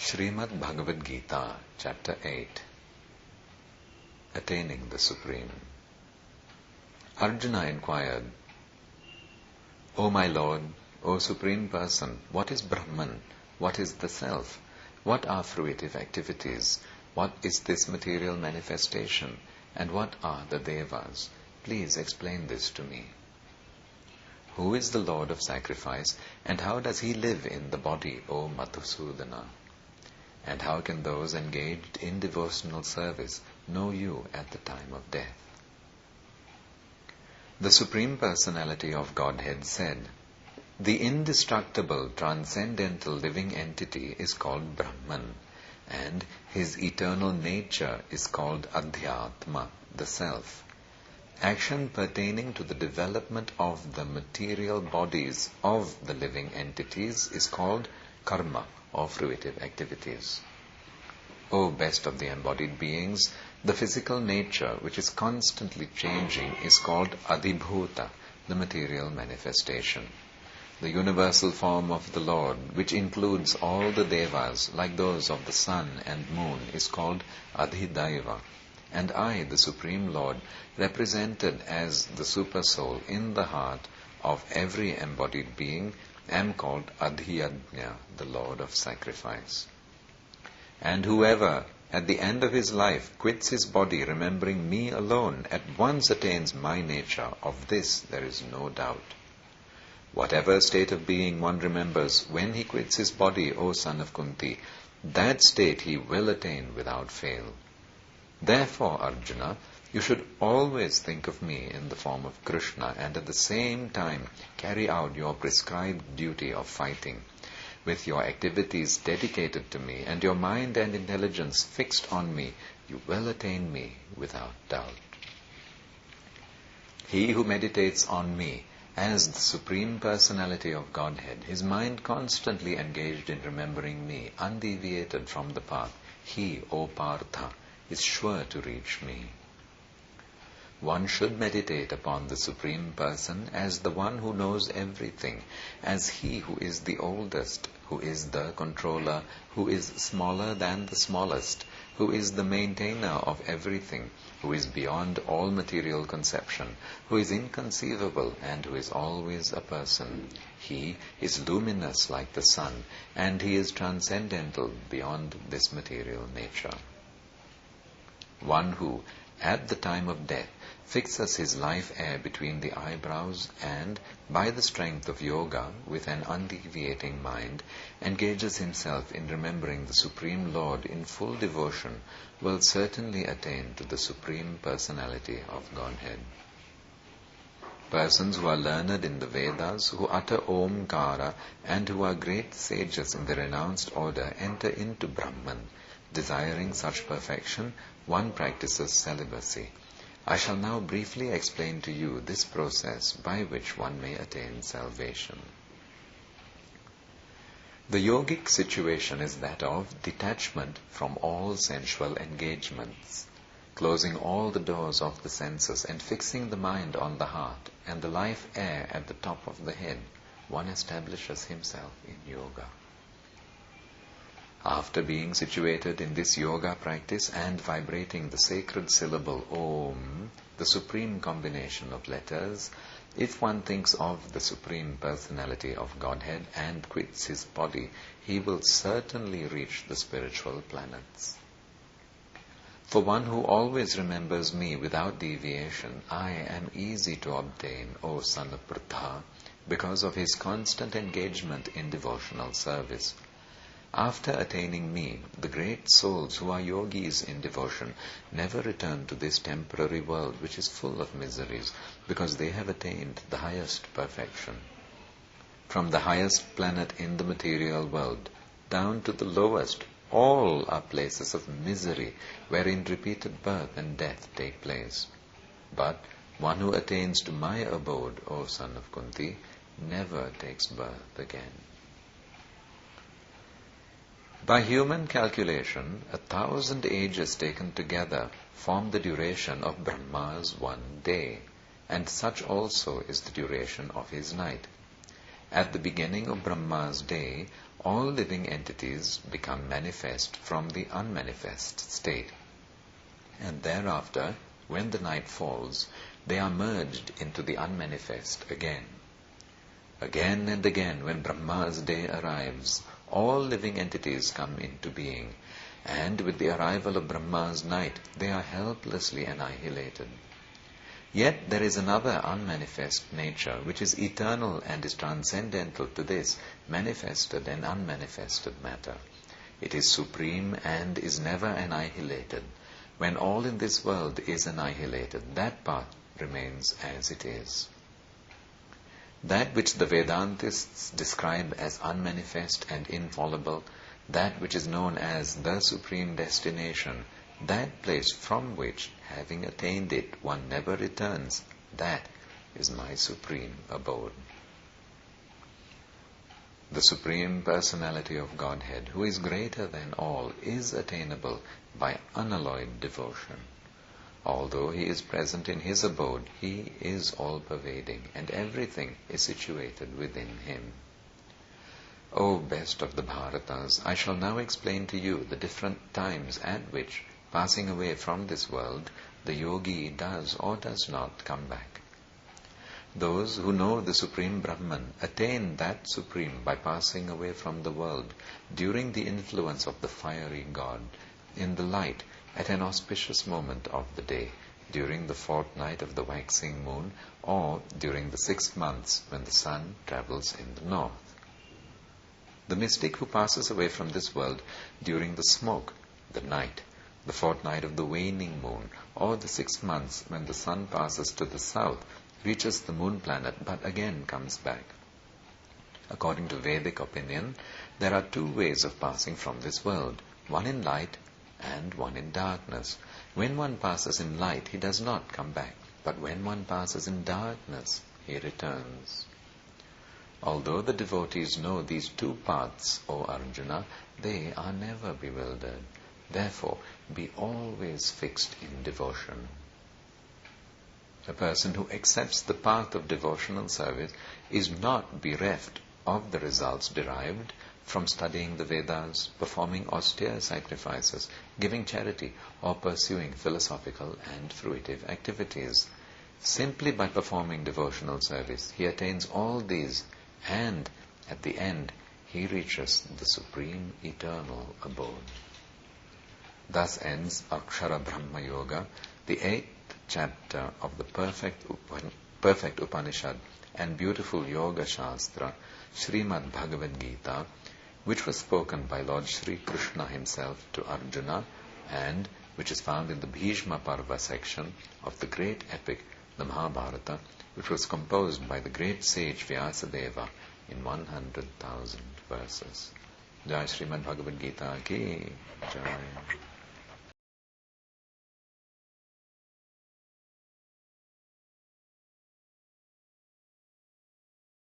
Srimad Bhagwat Geeta, Chapter 8, Attaining the Supreme. Arjuna inquired, O my Lord, O Supreme Person, what is Brahman? What is the Self? What are fruitive activities? What is this material manifestation? And what are the Devas? Please explain this to me. Who is the Lord of sacrifice, and how does he live in the body, O Madhusudana? And how can those engaged in devotional service know you at the time of death? The Supreme Personality of Godhead said, the indestructible, transcendental living entity is called Brahman, and his eternal nature is called Adhyatma, the Self. Action pertaining to the development of the material bodies of the living entities is called karma, or fruitive activities. O best of the embodied beings, the physical nature which is constantly changing is called Adhibhuta, the material manifestation. The universal form of the Lord, which includes all the Devas like those of the sun and moon, is called Adhidaiva. And I, the Supreme Lord, represented as the Super Soul in the heart of every embodied being, am called Adhyajna, the Lord of Sacrifice. And whoever, at the end of his life, quits his body remembering me alone, at once attains my nature. Of this there is no doubt. Whatever state of being one remembers when he quits his body, O son of Kunti, that state he will attain without fail. Therefore, Arjuna, you should always think of me in the form of Krishna and at the same time carry out your prescribed duty of fighting. With your activities dedicated to me and your mind and intelligence fixed on me, you will attain me without doubt. He who meditates on me as the Supreme Personality of Godhead, his mind constantly engaged in remembering me, undeviated from the path, he, O Partha, is sure to reach me. One should meditate upon the Supreme Person as the one who knows everything, as he who is the oldest, who is the controller, who is smaller than the smallest, who is the maintainer of everything, who is beyond all material conception, who is inconceivable and who is always a person. He is luminous like the sun, and he is transcendental beyond this material nature. One who, at the time of death, fixes his life air between the eyebrows and, by the strength of yoga, with an undeviating mind, engages himself in remembering the Supreme Lord in full devotion, will certainly attain to the Supreme Personality of Godhead. Persons who are learned in the Vedas, who utter Omkara, and who are great sages in the renounced order, enter into Brahman. Desiring such perfection, one practices celibacy. I shall now briefly explain to you this process by which one may attain salvation. The yogic situation is that of detachment from all sensual engagements, closing all the doors of the senses and fixing the mind on the heart and the life air at the top of the head. One establishes himself in yoga. After being situated in this yoga practice and vibrating the sacred syllable Om, the supreme combination of letters, if one thinks of the Supreme Personality of Godhead and quits his body, he will certainly reach the spiritual planets. For one who always remembers me without deviation, I am easy to obtain, O son of Pritha, because of his constant engagement in devotional service. After attaining me, the great souls who are yogis in devotion never return to this temporary world which is full of miseries, because they have attained the highest perfection. From the highest planet in the material world down to the lowest, all are places of misery wherein repeated birth and death take place. But one who attains to my abode, O son of Kunti, never takes birth again. By human calculation, 1,000 ages taken together form the duration of Brahma's one day, and such also is the duration of his night. At the beginning of Brahma's day, all living entities become manifest from the unmanifest state. And thereafter, when the night falls, they are merged into the unmanifest again. Again and again, when Brahma's day arrives, all living entities come into being, and with the arrival of Brahma's night, they are helplessly annihilated. Yet there is another unmanifest nature which is eternal and is transcendental to this manifested and unmanifested matter. It is supreme and is never annihilated. When all in this world is annihilated, that part remains as it is. That which the Vedantists describe as unmanifest and infallible, that which is known as the supreme destination, that place from which, having attained it, one never returns, that is my supreme abode. The Supreme Personality of Godhead, who is greater than all, is attainable by unalloyed devotion. Although He is present in His abode, He is all-pervading, and everything is situated within Him. O best of the Bharatas, I shall now explain to you the different times at which, passing away from this world, the yogi does or does not come back. Those who know the Supreme Brahman attain that Supreme by passing away from the world during the influence of the fiery God, in the light, at an auspicious moment of the day, during the fortnight of the waxing moon, or during the 6 months when the sun travels in the north. The mystic who passes away from this world during the smoke, the night, the fortnight of the waning moon, or the 6 months when the sun passes to the south, reaches the moon planet but again comes back. According to Vedic opinion, there are 2 ways of passing from this world, one in light and one in darkness. When one passes in light, he does not come back, but when one passes in darkness, he returns. Although the devotees know these 2 paths, O Arjuna, they are never bewildered. Therefore, be always fixed in devotion. A person who accepts the path of devotional service is not bereft of the results derived from studying the Vedas, performing austere sacrifices, giving charity, or pursuing philosophical and fruitive activities. Simply by performing devotional service, he attains all these, and at the end, he reaches the supreme eternal abode. Thus ends Akshara Brahma Yoga, the 8th chapter of the perfect Upanishad and beautiful Yoga Shastra, Srimad Bhagwat Geeta, which was spoken by Lord Sri Krishna himself to Arjuna, and which is found in the Bhishma Parva section of the great epic, the Mahabharata, which was composed by the great sage Vyasadeva in 100,000 verses. Jai Srimad Bhagavad Gita ki Jai.